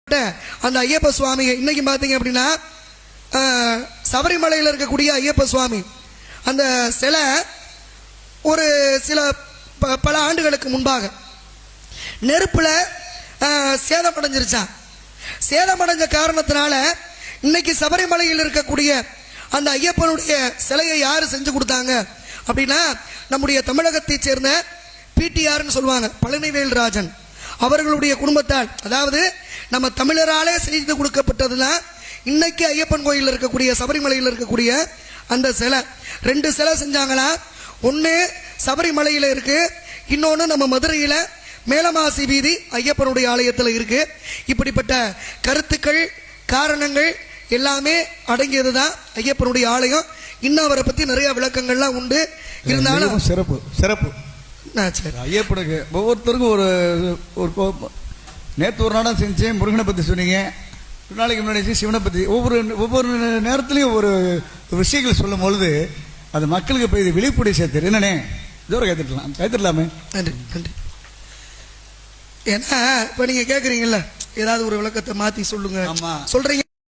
அந்த ஐயப்ப சுவாமி இன்னைக்கு பார்த்தீங்க அப்படின்னா சபரிமலையில் இருக்கக்கூடிய ஐயப்ப சுவாமி அந்த சிலை ஒரு சில பல ஆண்டுகளுக்கு முன்பாக நெருப்புல சேதமடைஞ்சிருச்சான். சேதமடைஞ்ச காரணத்தினால இன்னைக்கு சபரிமலையில் இருக்கக்கூடிய அந்த ஐயப்பனுடைய சிலையை யார் செஞ்சு கொடுத்தாங்க அப்படின்னா நம்முடைய தமிழகத்தை சேர்ந்த பிடிஆர்னு சொல்லுவாங்க, பழனிவேல் ராஜன் அவர்களுடைய குடும்பத்தால், அதாவது நம்ம தமிழராலே செய்து கொடுக்கப்பட்டதுதான் இன்னைக்கு ஐயப்பன் கோயிலில் இருக்கக்கூடிய சபரிமலையில் இருக்கக்கூடிய அந்த சிலை. 2 சிலை செஞ்சாங்களா, ஒன்று சபரிமலையில் இருக்கு, இன்னொன்று நம்ம மதுரையில் மேலமாசி வீதி ஐயப்பனுடைய ஆலயத்தில் இருக்கு. இப்படிப்பட்ட கருத்துக்கள் காரணங்கள் எல்லாமே அடங்கியது தான் ஐயப்பனுடைய ஆலயம். இன்னும் அவரை பற்றி நிறைய விளக்கங்கள்லாம் உண்டு. இருந்தாலும் சிறப்பு சிறப்பு ஐயப்பனுக்கு ஒவ்வொருத்தருக்கும் ஒரு நேற்று ஒரு நாடம் செஞ்சேன், முருகனை பற்றி சொன்னீங்க, 2 நாளைக்கு முன்னாடி சிவனை பற்றி, ஒவ்வொரு நேரத்துலையும் ஒரு விஷயங்கள் சொல்லும் பொழுது அது மக்களுக்கு போய் விழிப்புடைய சேர்த்து என்னன்னே ஜோர கைத்திடலாமே. நன்றி நன்றி. ஏன்னா இப்போ நீங்கள் கேட்குறீங்கல்ல, ஏதாவது ஒரு விளக்கத்தை மாற்றி சொல்லுங்க சொல்கிறீங்க.